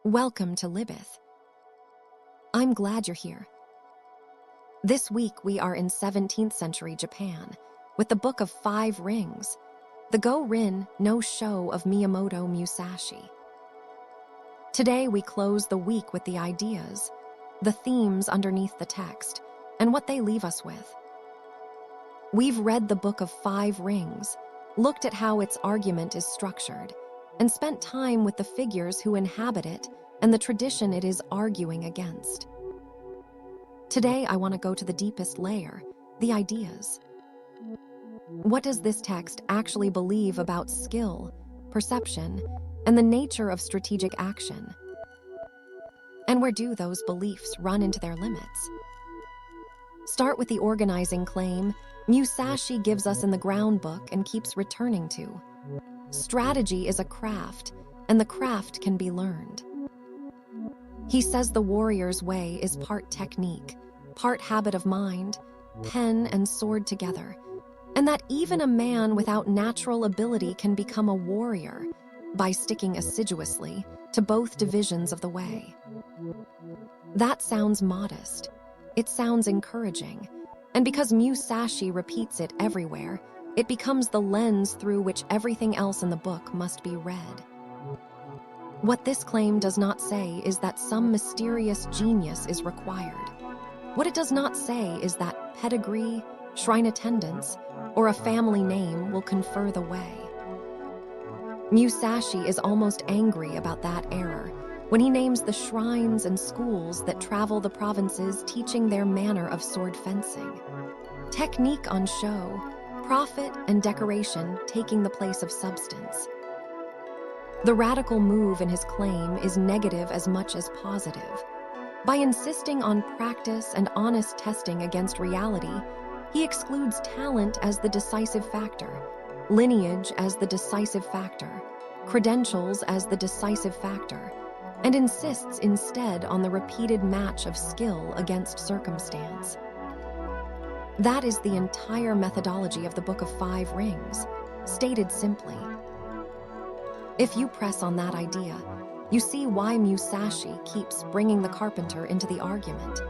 Welcome to Libeth. I'm glad you're here. This week we are in 17th century Japan with the Book of Five Rings, the Go-Rin no Sho of Miyamoto Musashi. Today we close the week with the ideas, the themes underneath the text, and what they leave us with. We've read the Book of Five Rings, looked at how its argument is structured, and spent time with the figures who inhabit it and the tradition it is arguing against. Today, I want to go to the deepest layer, the ideas. What does this text actually believe about skill, perception, and the nature of strategic action? And where do those beliefs run into their limits? Start with the organizing claim Musashi gives us in the ground book and keeps returning to. Strategy is a craft, and the craft can be learned. He says the warrior's way is part technique, part habit of mind, pen and sword together, and that even a man without natural ability can become a warrior by sticking assiduously to both divisions of the way. That sounds modest. It sounds encouraging, and because Musashi repeats it everywhere, it becomes the lens through which everything else in the book must be read. What this claim does not say is that some mysterious genius is required. What it does not say is that pedigree, shrine attendance, or a family name will confer the way. Musashi is almost angry about that error when he names the shrines and schools that travel the provinces teaching their manner of sword fencing. Technique on show, profit and decoration taking the place of substance. The radical move in his claim is negative as much as positive. By insisting on practice and honest testing against reality, he excludes talent as the decisive factor, lineage as the decisive factor, credentials as the decisive factor, and insists instead on the repeated match of skill against circumstance. That is the entire methodology of the Book of Five Rings, stated simply. If you press on that idea, you see why Musashi keeps bringing the carpenter into the argument.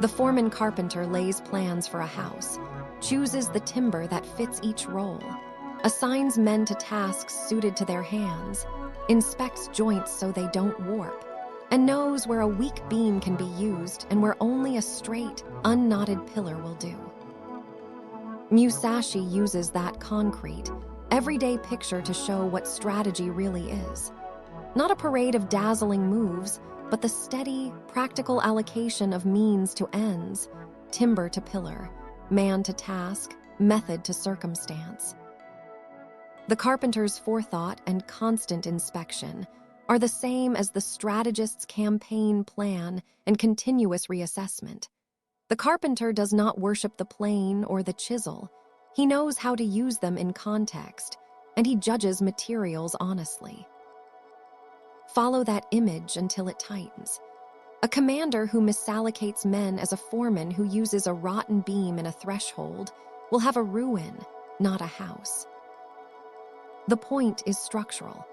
The foreman carpenter lays plans for a house, chooses the timber that fits each role, assigns men to tasks suited to their hands, inspects joints so they don't warp, and knows where a weak beam can be used and where only a straight, unknotted pillar will do. Musashi uses that concrete, everyday picture to show what strategy really is. Not a parade of dazzling moves, but the steady, practical allocation of means to ends, timber to pillar, man to task, method to circumstance. The carpenter's forethought and constant inspection are the same as the strategist's campaign plan and continuous reassessment. The carpenter does not worship the plane or the chisel. He knows how to use them in context, and he judges materials honestly. Follow that image until it tightens. A commander who misallocates men as a foreman who uses a rotten beam in a threshold will have a ruin, not a house. The point is structural.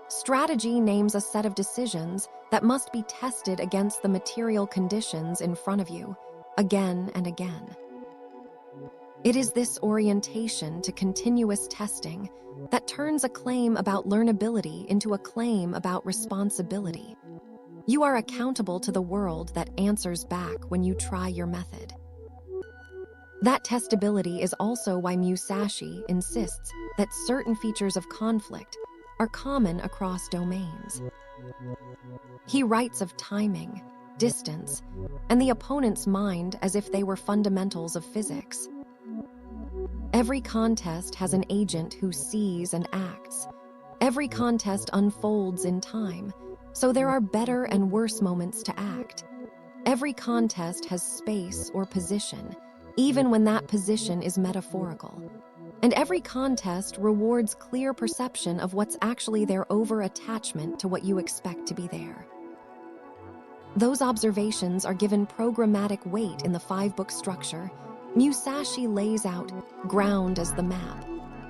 Strategy names a set of decisions that must be tested against the material conditions in front of you, again and again. It is this orientation to continuous testing that turns a claim about learnability into a claim about responsibility. You are accountable to the world that answers back when you try your method. That testability is also why Musashi insists that certain features of conflict are common across domains. He writes of timing, distance, and the opponent's mind as if they were fundamentals of physics. Every contest has an agent who sees and acts. Every contest unfolds in time, so there are better and worse moments to act. Every contest has space or position, even when that position is metaphorical. And every contest rewards clear perception of what's actually their over-attachment to what you expect to be there. Those observations are given programmatic weight in the five-book structure. Musashi lays out ground as the map,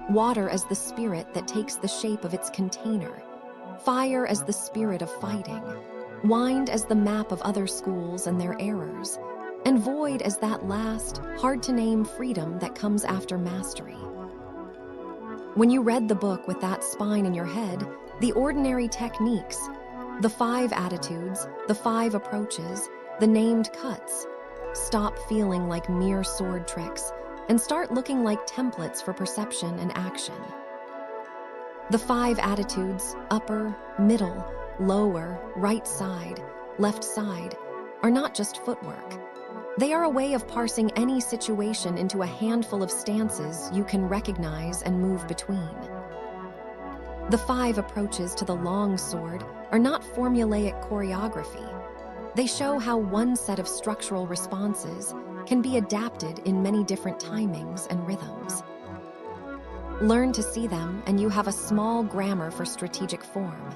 water as the spirit that takes the shape of its container, fire as the spirit of fighting, wind as the map of other schools and their errors, and void as that last, hard-to-name freedom that comes after mastery. When you read the book with that spine in your head, the ordinary techniques, the 5 attitudes, the 5 approaches, the named cuts, stop feeling like mere sword tricks and start looking like templates for perception and action. The 5 attitudes, upper, middle, lower, right side, left side, are not just footwork. They are a way of parsing any situation into a handful of stances you can recognize and move between. The 5 approaches to the long sword are not formulaic choreography. They show how one set of structural responses can be adapted in many different timings and rhythms. Learn to see them, and you have a small grammar for strategic form,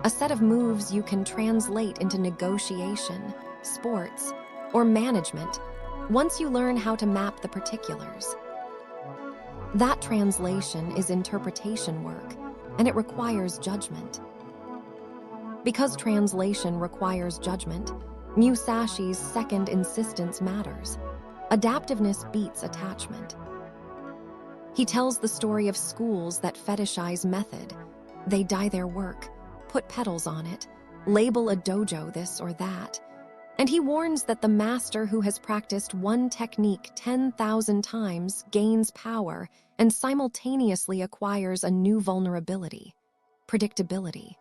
a set of moves you can translate into negotiation, sports, or management once you learn how to map the particulars. That translation is interpretation work, and it requires judgment. Because translation requires judgment, Musashi's second insistence matters. Adaptiveness beats attachment. He tells the story of schools that fetishize method. They dye their work, put petals on it, label a dojo this or that. And he warns that the master who has practiced one technique 10,000 times gains power and simultaneously acquires a new vulnerability, predictability.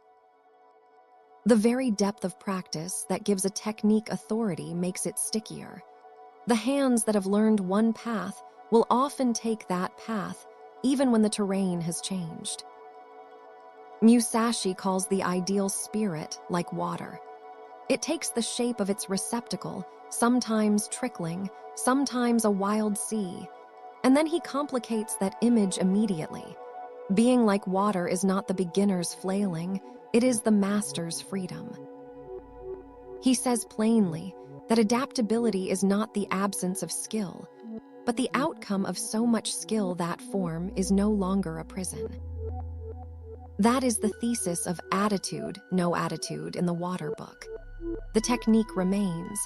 The very depth of practice that gives a technique authority makes it stickier. The hands that have learned one path will often take that path, even when the terrain has changed. Musashi calls the ideal spirit like water. It takes the shape of its receptacle, sometimes trickling, sometimes a wild sea, and then he complicates that image immediately. Being like water is not the beginner's flailing, it is the master's freedom. He says plainly that adaptability is not the absence of skill, but the outcome of so much skill that form is no longer a prison. That is the thesis of attitude, no attitude in the Water Book. The technique remains,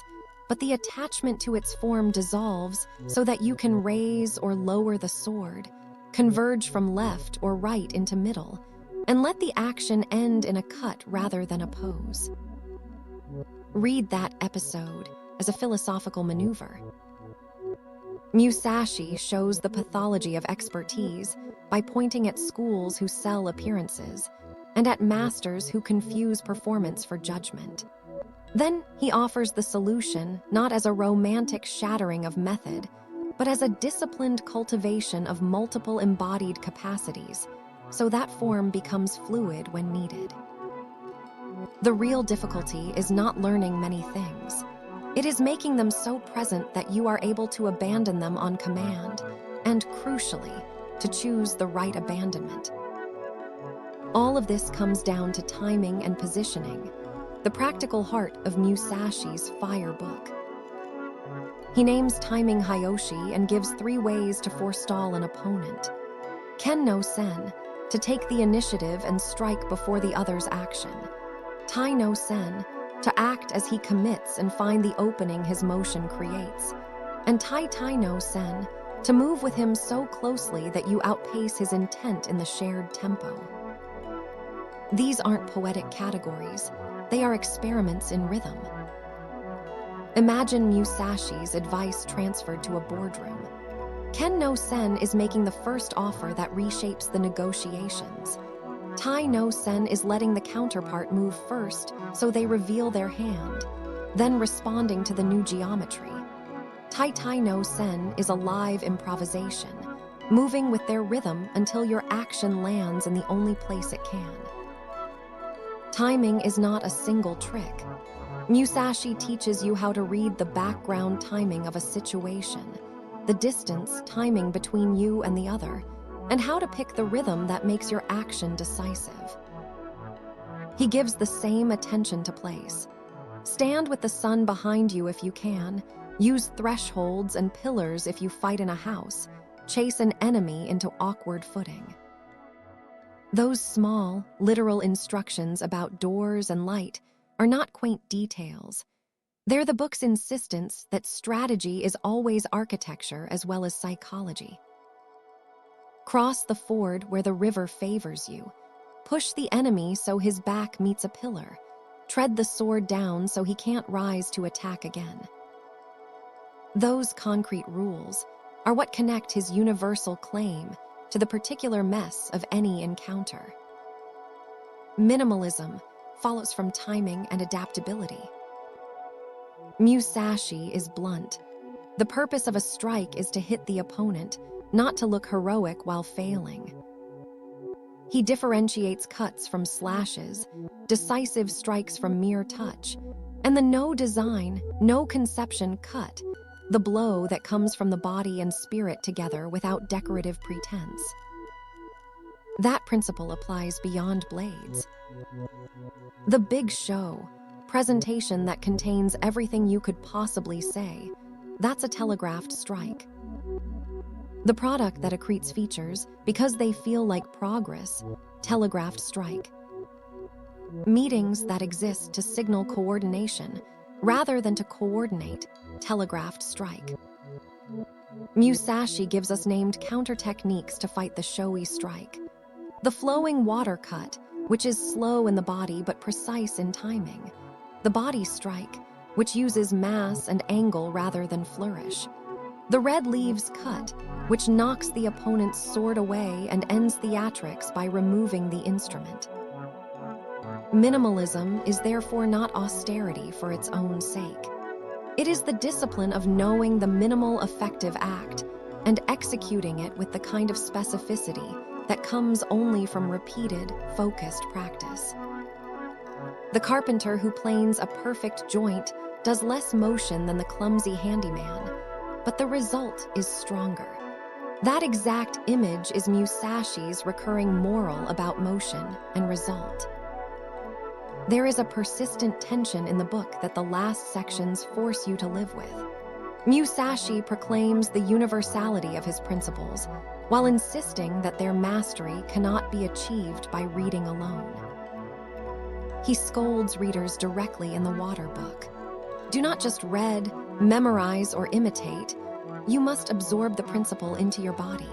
but the attachment to its form dissolves so that you can raise or lower the sword, converge from left or right into middle, and let the action end in a cut rather than a pose. Read that episode as a philosophical maneuver. Musashi shows the pathology of expertise by pointing at schools who sell appearances and at masters who confuse performance for judgment. Then he offers the solution not as a romantic shattering of method, but as a disciplined cultivation of multiple embodied capacities, so that form becomes fluid when needed. The real difficulty is not learning many things. It is making them so present that you are able to abandon them on command, and crucially, to choose the right abandonment. All of this comes down to timing and positioning, the practical heart of Musashi's Fire Book. He names timing Hayoshi and gives 3 ways to forestall an opponent. Ken no Sen, to take the initiative and strike before the other's action. Tai no Sen, to act as he commits and find the opening his motion creates. And Tai no Sen, to move with him so closely that you outpace his intent in the shared tempo. These aren't poetic categories. They are experiments in rhythm. Imagine Musashi's advice transferred to a boardroom. Ken no Sen is making the first offer that reshapes the negotiations. Tai no Sen is letting the counterpart move first so they reveal their hand, then responding to the new geometry. Tai no Sen is a live improvisation, moving with their rhythm until your action lands in the only place it can. Timing is not a single trick. Musashi teaches you how to read the background timing of a situation, the distance timing between you and the other, and how to pick the rhythm that makes your action decisive. He gives the same attention to place. Stand with the sun behind you if you can, use thresholds and pillars if you fight in a house, chase an enemy into awkward footing. Those small, literal instructions about doors and light are not quaint details. They're the book's insistence that strategy is always architecture as well as psychology. Cross the ford where the river favors you. Push the enemy so his back meets a pillar. Tread the sword down so he can't rise to attack again. Those concrete rules are what connect his universal claim to the particular mess of any encounter. Minimalism follows from timing and adaptability. Musashi is blunt. The purpose of a strike is to hit the opponent, not to look heroic while failing. He differentiates cuts from slashes, decisive strikes from mere touch, and the no design, no conception cut, the blow that comes from the body and spirit together without decorative pretense. That principle applies beyond blades. The big show, presentation that contains everything you could possibly say, that's a telegraphed strike. The product that accretes features because they feel like progress, telegraphed strike. Meetings that exist to signal coordination rather than to coordinate, telegraphed strike. Musashi gives us named counter techniques to fight the showy strike. The flowing water cut, which is slow in the body but precise in timing. The body strike, which uses mass and angle rather than flourish. The red leaves cut, which knocks the opponent's sword away and ends theatrics by removing the instrument. Minimalism is therefore not austerity for its own sake. It is the discipline of knowing the minimal effective act and executing it with the kind of specificity that comes only from repeated, focused practice. The carpenter who planes a perfect joint does less motion than the clumsy handyman, but the result is stronger. That exact image is Musashi's recurring moral about motion and result. There is a persistent tension in the book that the last sections force you to live with. Musashi proclaims the universality of his principles, while insisting that their mastery cannot be achieved by reading alone. He scolds readers directly in the Water Book. Do not just read, memorize, or imitate. You must absorb the principle into your body.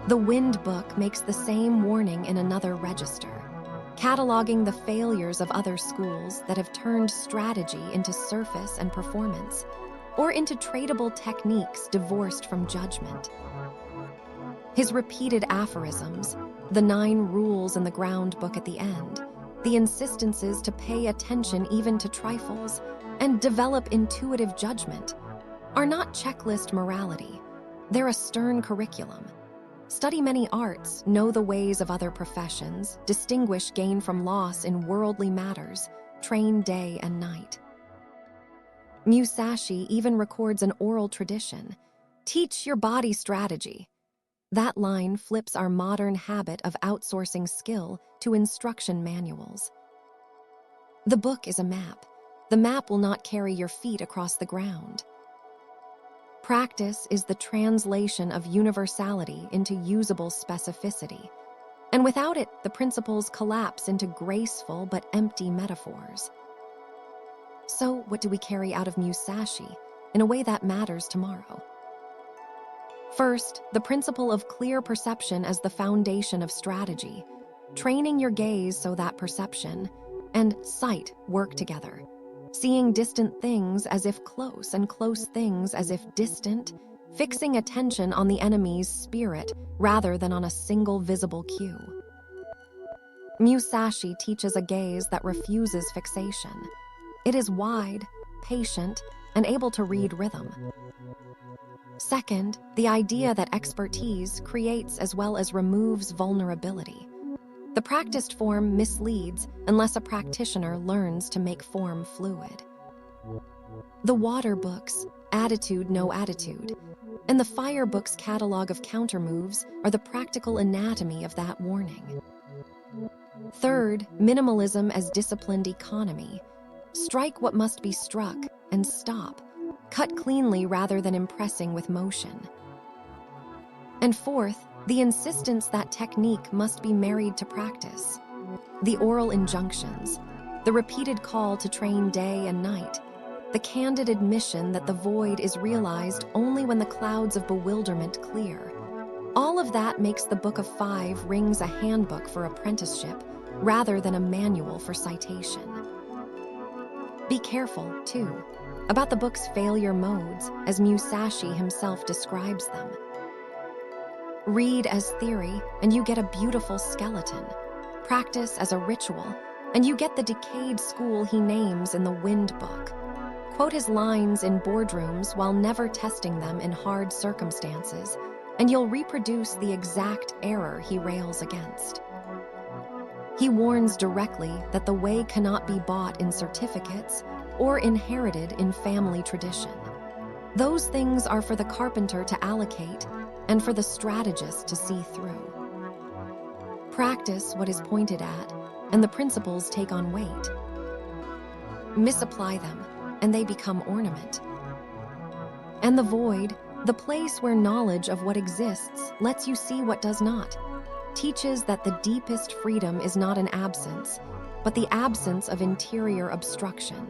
The Wind Book makes the same warning in another register, cataloging the failures of other schools that have turned strategy into surface and performance, or into tradable techniques divorced from judgment. His repeated aphorisms, the 9 rules in the Ground Book at the end, the insistences to pay attention even to trifles, and develop intuitive judgment, are not checklist morality. They're a stern curriculum. Study many arts, know the ways of other professions, distinguish gain from loss in worldly matters, train day and night. Musashi even records an oral tradition. Teach your body strategy. That line flips our modern habit of outsourcing skill to instruction manuals. The book is a map. The map will not carry your feet across the ground. Practice is the translation of universality into usable specificity, and without it, the principles collapse into graceful but empty metaphors. So, what do we carry out of Musashi in a way that matters tomorrow? First, the principle of clear perception as the foundation of strategy, training your gaze so that perception and sight work together. Seeing distant things as if close and close things as if distant, fixing attention on the enemy's spirit rather than on a single visible cue. Musashi teaches a gaze that refuses fixation. It is wide, patient, and able to read rhythm. Second, the idea that expertise creates as well as removes vulnerability. The practiced form misleads unless a practitioner learns to make form fluid. The Water Book's Attitude, No Attitude, and the Fire Book's catalog of countermoves are the practical anatomy of that warning. Third, minimalism as disciplined economy. Strike what must be struck and stop. Cut cleanly rather than impressing with motion. And fourth, The insistence that technique must be married to practice. The oral injunctions, the repeated call to train day and night, the candid admission that the void is realized only when the clouds of bewilderment clear. All of that makes the Book of Five Rings a handbook for apprenticeship rather than a manual for citation. Be careful, too, about the book's failure modes, as Musashi himself describes them. Read as theory, and you get a beautiful skeleton. Practice as a ritual, and you get the decayed school he names in the Wind Book. Quote his lines in boardrooms while never testing them in hard circumstances, and you'll reproduce the exact error he rails against. He warns directly that the way cannot be bought in certificates or inherited in family tradition. Those things are for the carpenter to allocate and for the strategist to see through. Practice what is pointed at, and the principles take on weight. Misapply them, and they become ornament. And the void, the place where knowledge of what exists lets you see what does not, teaches that the deepest freedom is not an absence, but the absence of interior obstruction,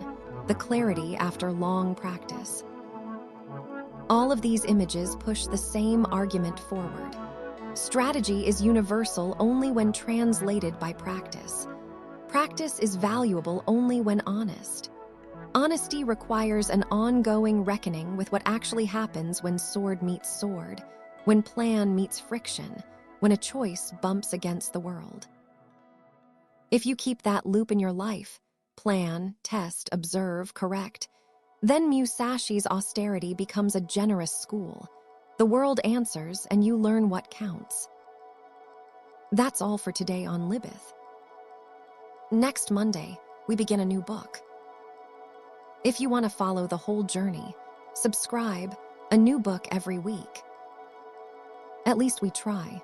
the clarity after long practice. All of these images push the same argument forward. Strategy is universal only when translated by practice. Practice is valuable only when honest. Honesty requires an ongoing reckoning with what actually happens when sword meets sword, when plan meets friction, when a choice bumps against the world. If you keep that loop in your life, plan, test, observe, correct, then Musashi's austerity becomes a generous school. The world answers, and you learn what counts. That's all for today on Libeth. Next Monday, we begin a new book. If you want to follow the whole journey, subscribe, a new book every week. At least we try.